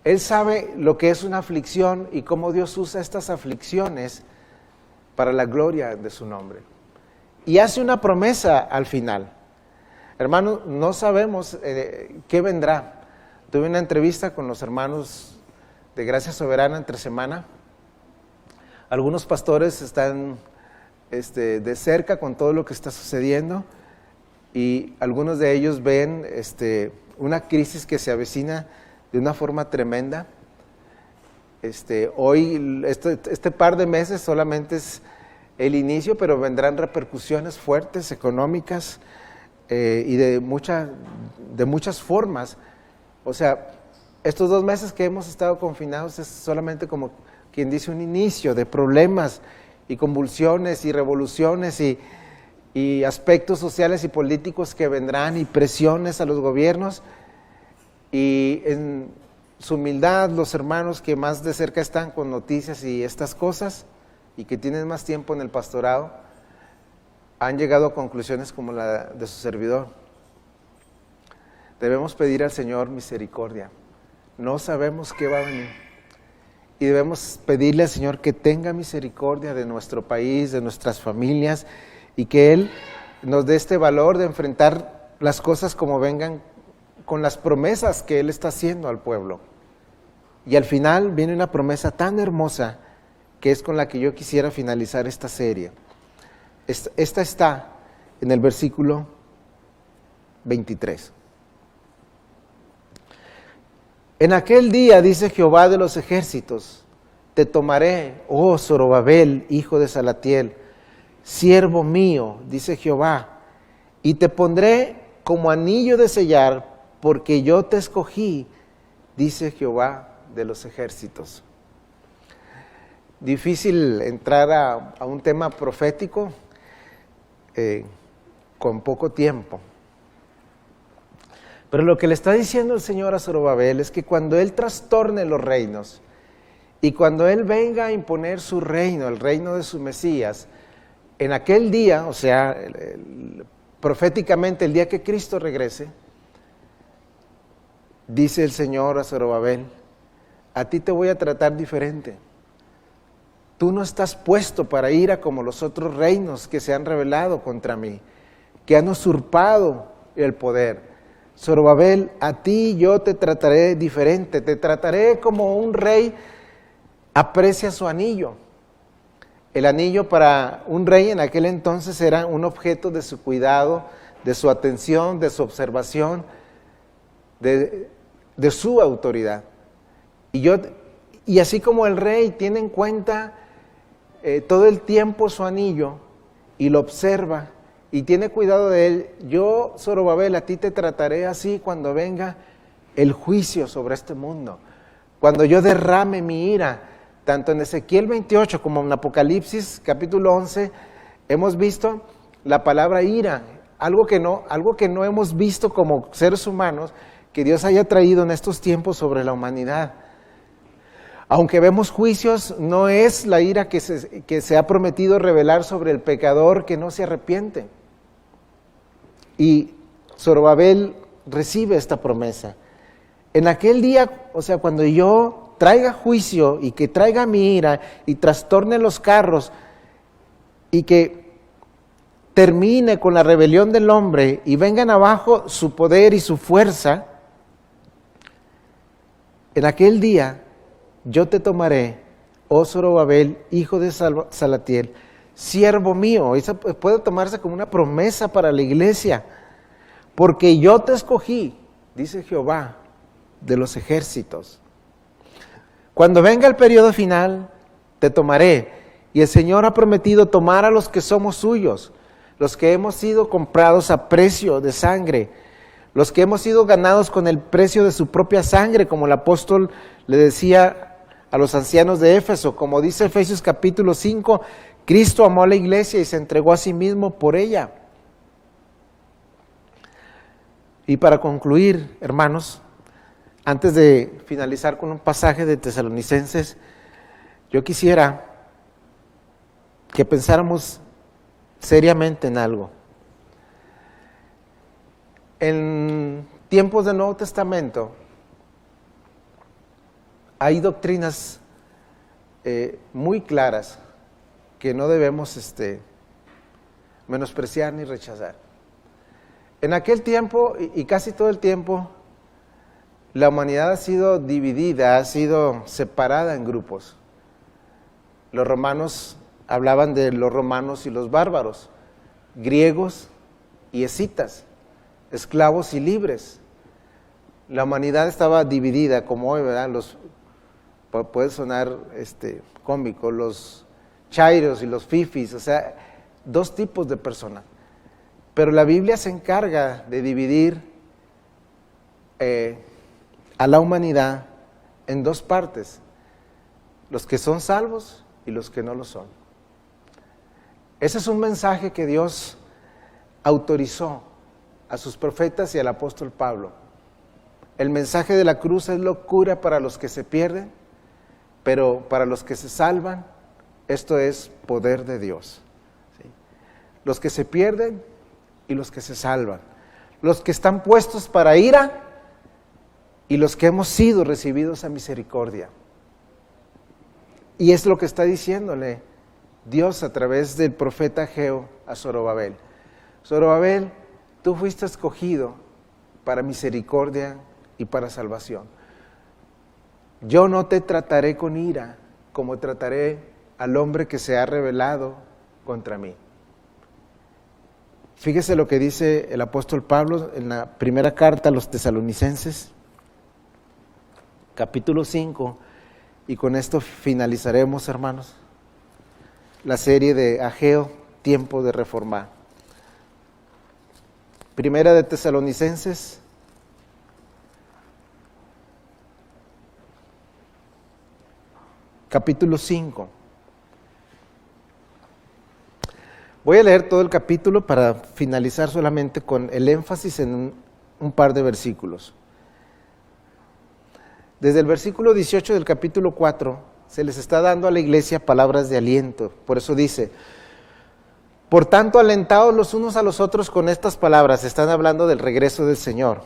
Él sabe lo que es una aflicción y cómo Dios usa estas aflicciones para la gloria de su nombre. Y hace una promesa al final. Hermanos, no sabemos qué vendrá. Tuve una entrevista con los hermanos de Gracia Soberana entre semana. Algunos pastores están de cerca con todo lo que está sucediendo y algunos de ellos ven una crisis que se avecina de una forma tremenda. Hoy, este par de meses solamente es el inicio, pero vendrán repercusiones fuertes, económicas y de muchas formas. O sea, estos 2 meses que hemos estado confinados es solamente como quien dice un inicio de problemas y convulsiones y revoluciones y aspectos sociales y políticos que vendrán y presiones a los gobiernos. Y en su humildad, los hermanos que más de cerca están con noticias y estas cosas y que tienen más tiempo en el pastorado, han llegado a conclusiones como la de su servidor. Debemos pedir al Señor misericordia. No sabemos qué va a venir. Y debemos pedirle al Señor que tenga misericordia de nuestro país, de nuestras familias, y que Él nos dé este valor de enfrentar las cosas como vengan, con las promesas que Él está haciendo al pueblo. Y al final viene una promesa tan hermosa que es con la que yo quisiera finalizar esta serie. Esta está en el versículo 23. En aquel día, dice Jehová de los ejércitos, te tomaré, oh Zorobabel, hijo de Salatiel, siervo mío, dice Jehová, y te pondré como anillo de sellar, porque yo te escogí, dice Jehová de los ejércitos. Difícil entrar a un tema profético con poco tiempo. Pero lo que le está diciendo el Señor a Zorobabel es que cuando Él trastorne los reinos y cuando Él venga a imponer su reino, el reino de su Mesías, en aquel día, o sea, proféticamente el día que Cristo regrese, dice el Señor a Zorobabel, a ti te voy a tratar diferente. Tú no estás puesto para ira como los otros reinos que se han rebelado contra mí, que han usurpado el poder. Zorobabel, a ti yo te trataré diferente, te trataré como un rey aprecia su anillo. El anillo para un rey en aquel entonces era un objeto de su cuidado, de su atención, de su observación, de su autoridad. Y así como el rey tiene en cuenta todo el tiempo su anillo y lo observa y tiene cuidado de él, yo, Zorobabel, a ti te trataré así cuando venga el juicio sobre este mundo, cuando yo derrame mi ira. Tanto en Ezequiel 28 como en Apocalipsis capítulo 11 hemos visto la palabra ira, algo que no hemos visto como seres humanos, que Dios haya traído en estos tiempos sobre la humanidad. Aunque vemos juicios, no es la ira que se ha prometido revelar sobre el pecador que no se arrepiente. Y Zorobabel recibe esta promesa. En aquel día, o sea, cuando yo traiga juicio y que traiga mi ira y trastorne los carros y que termine con la rebelión del hombre y vengan abajo su poder y su fuerza, en aquel día yo te tomaré, oh Zorobabel, hijo de Salatiel, siervo mío. Eso puede tomarse como una promesa para la iglesia, porque yo te escogí, dice Jehová de los ejércitos. Cuando venga el periodo final, te tomaré, y el Señor ha prometido tomar a los que somos suyos, los que hemos sido comprados a precio de sangre, los que hemos sido ganados con el precio de su propia sangre, como el apóstol le decía a los ancianos de Éfeso, como dice Efesios capítulo 5, Cristo amó a la iglesia y se entregó a sí mismo por ella. Y para concluir, hermanos, antes de finalizar con un pasaje de Tesalonicenses, yo quisiera que pensáramos seriamente en algo. En tiempos del Nuevo Testamento hay doctrinas muy claras que no debemos menospreciar ni rechazar. En aquel tiempo y casi todo el tiempo, la humanidad ha sido dividida, ha sido separada en grupos. Los romanos hablaban de los romanos y los bárbaros, griegos y escitas, esclavos y libres. La humanidad estaba dividida, como hoy, ¿verdad? Puede sonar cómico, los chairos y los fifis, o sea, dos tipos de personas. Pero la Biblia se encarga de dividir a la humanidad en dos partes, los que son salvos y los que no lo son. Ese es un mensaje que Dios autorizó a sus profetas y al apóstol Pablo. El mensaje de la cruz es locura para los que se pierden, pero para los que se salvan, esto es poder de Dios. ¿Sí? Los que se pierden y los que se salvan. Los que están puestos para ira y los que hemos sido recibidos a misericordia. Y es lo que está diciéndole Dios a través del profeta Ageo a Zorobabel. Zorobabel, tú fuiste escogido para misericordia y para salvación. Yo no te trataré con ira como trataré al hombre que se ha rebelado contra mí. Fíjese lo que dice el apóstol Pablo en la primera carta a los Tesalonicenses, capítulo 5, y con esto finalizaremos, hermanos, la serie de Ageo, tiempo de reformar. Primera de Tesalonicenses, capítulo 5. Voy a leer todo el capítulo para finalizar solamente con el énfasis en un par de versículos. Desde el versículo 18 del capítulo 4 se les está dando a la iglesia palabras de aliento. Por eso dice: por tanto, alentaos los unos a los otros con estas palabras. Están hablando del regreso del Señor.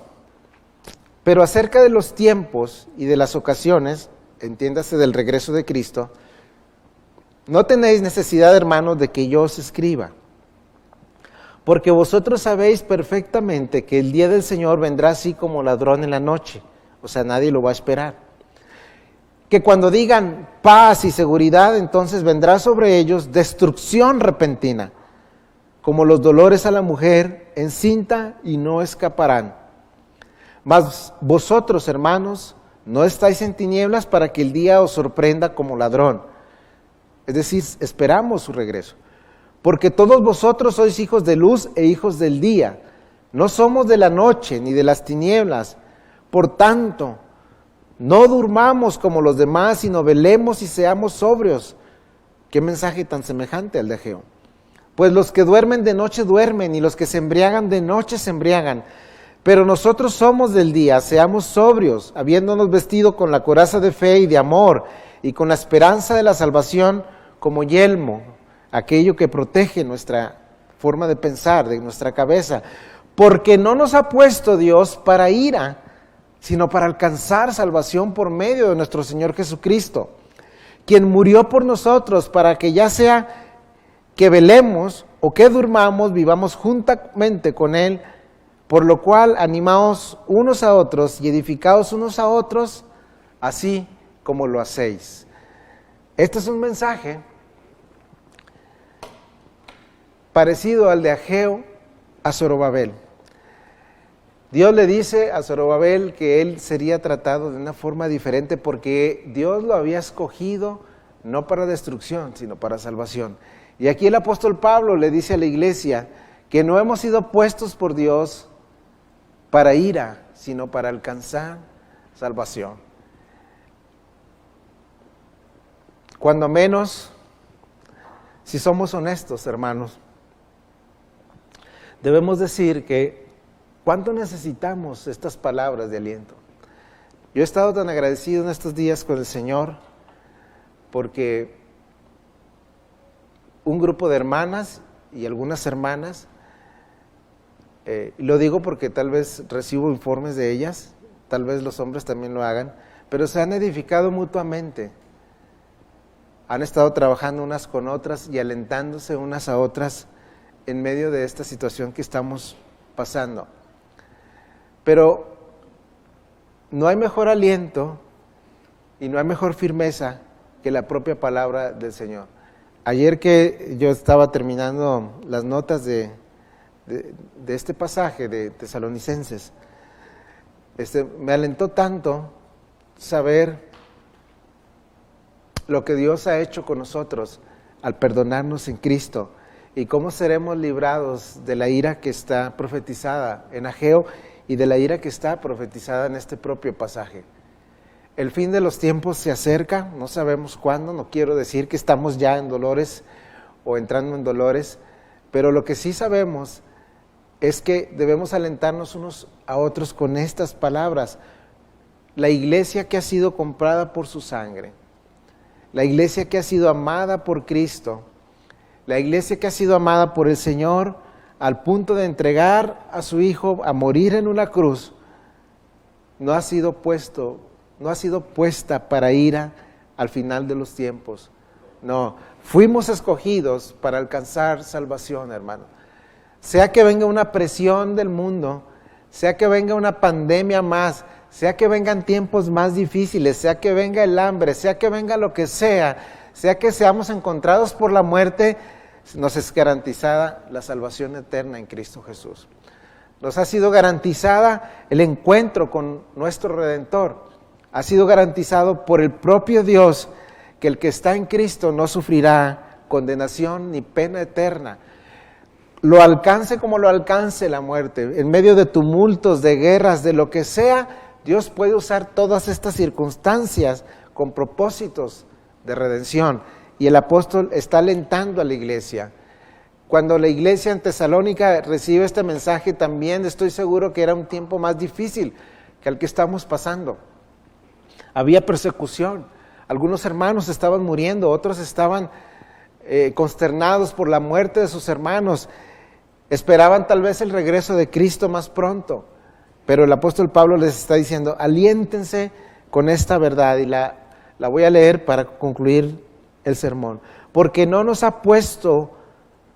Pero acerca de los tiempos y de las ocasiones, entiéndase del regreso de Cristo, no tenéis necesidad, hermanos, de que yo os escriba, porque vosotros sabéis perfectamente que el día del Señor vendrá así como ladrón en la noche, o sea, nadie lo va a esperar. Que cuando digan paz y seguridad, entonces vendrá sobre ellos destrucción repentina, como los dolores a la mujer encinta, y no escaparán. Mas vosotros, hermanos, no estáis en tinieblas para que el día os sorprenda como ladrón. Es decir, esperamos su regreso. Porque todos vosotros sois hijos de luz e hijos del día. No somos de la noche ni de las tinieblas. Por tanto, no durmamos como los demás, sino velemos y seamos sobrios. Qué mensaje tan semejante al de Ageo. Pues los que duermen de noche duermen, y los que se embriagan de noche se embriagan. Pero nosotros somos del día, seamos sobrios, habiéndonos vestido con la coraza de fe y de amor, y con la esperanza de la salvación como yelmo, aquello que protege nuestra forma de pensar, de nuestra cabeza, porque no nos ha puesto Dios para ira, sino para alcanzar salvación por medio de nuestro Señor Jesucristo, quien murió por nosotros para que ya sea que velemos o que durmamos, vivamos juntamente con Él, por lo cual animaos unos a otros y edificaos unos a otros, así como lo hacéis. Este es un mensaje parecido al de Ageo a Zorobabel. Dios le dice a Zorobabel que él sería tratado de una forma diferente porque Dios lo había escogido no para destrucción, sino para salvación. Y aquí el apóstol Pablo le dice a la iglesia que no hemos sido puestos por Dios para ira, sino para alcanzar salvación. Cuando menos, si somos honestos, hermanos, debemos decir que ¿cuánto necesitamos estas palabras de aliento? Yo he estado tan agradecido en estos días con el Señor porque un grupo de hermanas y algunas hermanas, lo digo porque tal vez recibo informes de ellas, tal vez los hombres también lo hagan, pero se han edificado mutuamente. Han estado trabajando unas con otras y alentándose unas a otras en medio de esta situación que estamos pasando. Pero no hay mejor aliento y no hay mejor firmeza que la propia palabra del Señor. Ayer que yo estaba terminando las notas de este pasaje de Tesalonicenses, me alentó tanto saber lo que Dios ha hecho con nosotros al perdonarnos en Cristo y cómo seremos librados de la ira que está profetizada en Ageo y de la ira que está profetizada en este propio pasaje. El fin de los tiempos se acerca, no sabemos cuándo, no quiero decir que estamos ya en dolores o entrando en dolores, pero lo que sí sabemos es que debemos alentarnos unos a otros con estas palabras. La iglesia que ha sido comprada por su sangre, la iglesia que ha sido amada por Cristo, la iglesia que ha sido amada por el Señor al punto de entregar a su Hijo a morir en una cruz, no ha sido puesta para ira al final de los tiempos. No, fuimos escogidos para alcanzar salvación, hermano. Sea que venga una presión del mundo, sea que venga una pandemia más, sea que vengan tiempos más difíciles, sea que venga el hambre, sea que venga lo que sea que seamos encontrados por la muerte, nos es garantizada la salvación eterna en Cristo Jesús. Nos ha sido garantizada el encuentro con nuestro Redentor. Ha sido garantizado por el propio Dios que el que está en Cristo no sufrirá condenación ni pena eterna. Lo alcance como lo alcance la muerte, en medio de tumultos, de guerras, de lo que sea, Dios puede usar todas estas circunstancias con propósitos de redención. Y el apóstol está alentando a la iglesia. Cuando la iglesia en Tesalónica recibe este mensaje, también estoy seguro que era un tiempo más difícil que el que estamos pasando. Había persecución, algunos hermanos estaban muriendo, otros estaban consternados por la muerte de sus hermanos. Esperaban tal vez el regreso de Cristo más pronto, pero el apóstol Pablo les está diciendo, aliéntense con esta verdad, y la voy a leer para concluir el sermón. Porque no nos ha puesto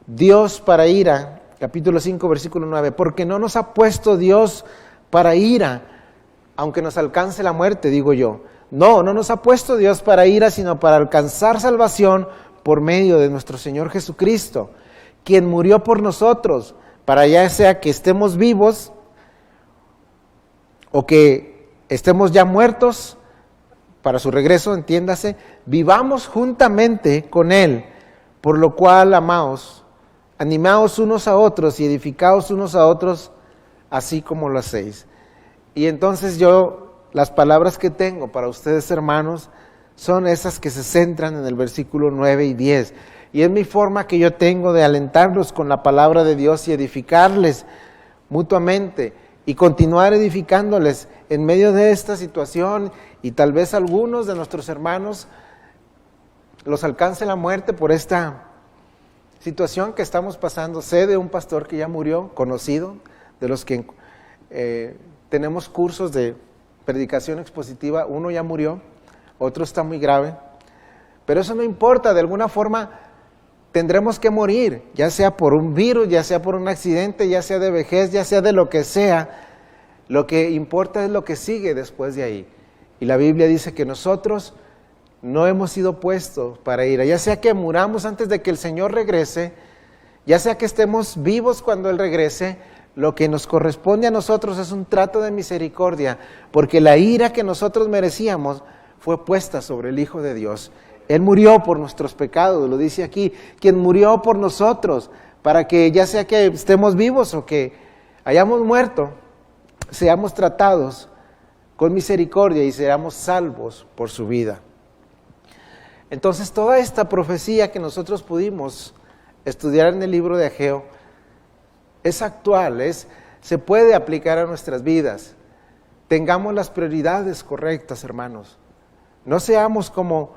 Dios para ira, capítulo 5, versículo 9, porque no nos ha puesto Dios para ira, aunque nos alcance la muerte, digo yo. No nos ha puesto Dios para ira, sino para alcanzar salvación por medio de nuestro Señor Jesucristo, quien murió por nosotros, para ya sea que estemos vivos o que estemos ya muertos, para su regreso, entiéndase, vivamos juntamente con Él, por lo cual, amaos, animaos unos a otros y edificaos unos a otros, así como lo hacéis. Y entonces las palabras que tengo para ustedes, hermanos, son esas que se centran en el versículo 9 y 10. Y es mi forma que yo tengo de alentarlos con la palabra de Dios y edificarles mutuamente y continuar edificándoles en medio de esta situación. Y tal vez algunos de nuestros hermanos los alcance la muerte por esta situación que estamos pasando. Sé de un pastor que ya murió, conocido, de los que tenemos cursos de predicación expositiva. Uno ya murió, otro está muy grave, pero eso no importa. De alguna forma tendremos que morir, ya sea por un virus, ya sea por un accidente, ya sea de vejez, ya sea de lo que sea. Lo que importa es lo que sigue después de ahí. Y la Biblia dice que nosotros no hemos sido puestos para ir, ya sea que muramos antes de que el Señor regrese, ya sea que estemos vivos cuando Él regrese. Lo que nos corresponde a nosotros es un trato de misericordia, porque la ira que nosotros merecíamos fue puesta sobre el Hijo de Dios. Él murió por nuestros pecados, lo dice aquí, quien murió por nosotros, para que ya sea que estemos vivos o que hayamos muerto, seamos tratados con misericordia y seamos salvos por su vida. Entonces toda esta profecía que nosotros pudimos estudiar en el libro de Ageo es actual, se puede aplicar a nuestras vidas. Tengamos las prioridades correctas, hermanos. No seamos como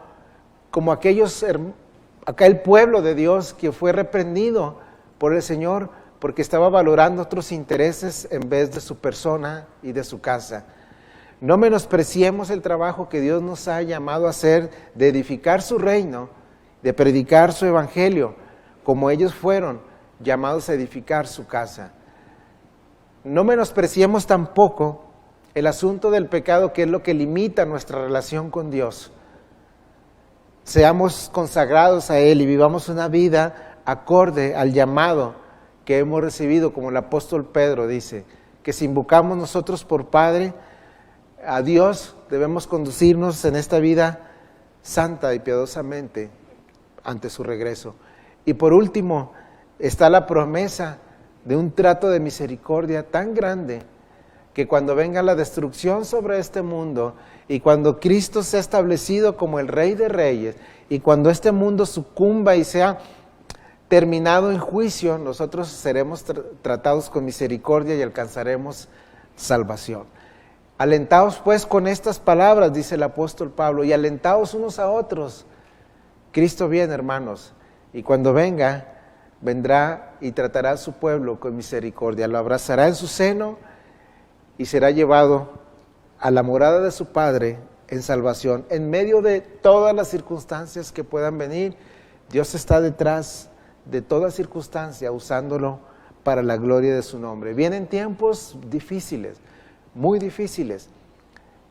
aquel pueblo de Dios que fue reprendido por el Señor porque estaba valorando otros intereses en vez de su persona y de su casa. No menospreciemos el trabajo que Dios nos ha llamado a hacer, de edificar su reino, de predicar su evangelio, como ellos fueron llamados a edificar su casa. No menospreciemos tampoco el asunto del pecado, que es lo que limita nuestra relación con Dios. Seamos consagrados a Él y vivamos una vida acorde al llamado que hemos recibido, como el apóstol Pedro dice, que si invocamos nosotros por Padre a Dios, debemos conducirnos en esta vida santa y piadosamente ante su regreso. Y por último, está la promesa de un trato de misericordia tan grande que cuando venga la destrucción sobre este mundo y cuando Cristo sea establecido como el Rey de Reyes y cuando este mundo sucumba y sea terminado en juicio, nosotros seremos tratados con misericordia y alcanzaremos salvación. Alentaos pues con estas palabras, dice el apóstol Pablo, y alentaos unos a otros. Cristo viene, hermanos, y cuando venga, vendrá y tratará a su pueblo con misericordia, lo abrazará en su seno y será llevado a la morada de su Padre en salvación. En medio de todas las circunstancias que puedan venir, Dios está detrás de toda circunstancia, usándolo para la gloria de su nombre. Vienen tiempos difíciles, muy difíciles,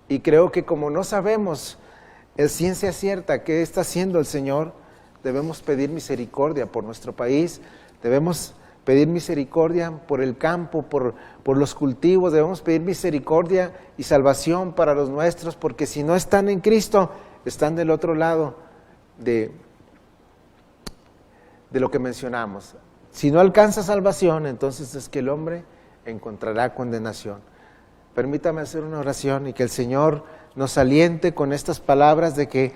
y creo que como no sabemos en ciencia cierta qué está haciendo el Señor, debemos pedir misericordia por nuestro país, debemos pedir misericordia por el campo, por los cultivos, debemos pedir misericordia y salvación para los nuestros, porque si no están en Cristo, están del otro lado de lo que mencionamos. Si no alcanza salvación, entonces es que el hombre encontrará condenación. Permítame hacer una oración y que el Señor nos aliente con estas palabras de que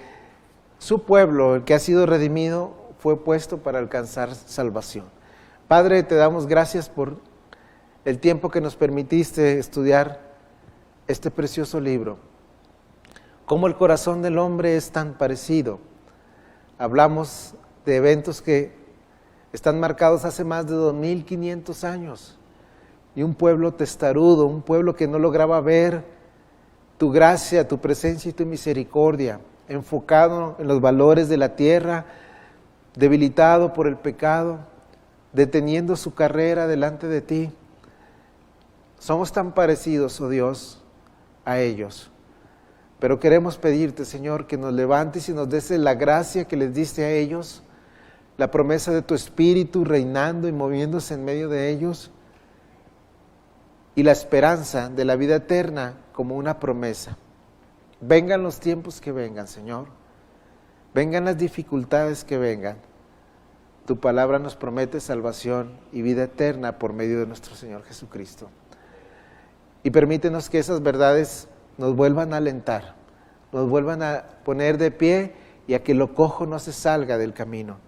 su pueblo, el que ha sido redimido, fue puesto para alcanzar salvación. Padre, te damos gracias por el tiempo que nos permitiste estudiar este precioso libro. Cómo el corazón del hombre es tan parecido. Hablamos de eventos que están marcados hace más de 2500 años. Y un pueblo testarudo, un pueblo que no lograba ver tu gracia, tu presencia y tu misericordia, enfocado en los valores de la tierra, debilitado por el pecado, deteniendo su carrera delante de ti. Somos tan parecidos, oh Dios, a ellos. Pero queremos pedirte, Señor, que nos levantes y nos des la gracia que les diste a ellos, la promesa de tu Espíritu reinando y moviéndose en medio de ellos, y la esperanza de la vida eterna como una promesa. Vengan los tiempos que vengan, Señor. Vengan las dificultades que vengan. Tu palabra nos promete salvación y vida eterna por medio de nuestro Señor Jesucristo. Y permítenos que esas verdades nos vuelvan a alentar, nos vuelvan a poner de pie y a que lo cojo no se salga del camino,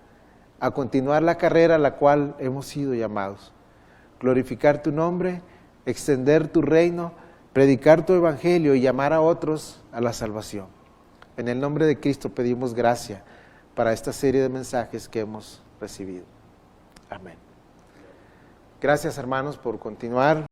a continuar la carrera a la cual hemos sido llamados. Glorificar tu nombre, extender tu reino, predicar tu evangelio y llamar a otros a la salvación. En el nombre de Cristo pedimos gracia para esta serie de mensajes que hemos recibido. Amén. Gracias, hermanos, por continuar.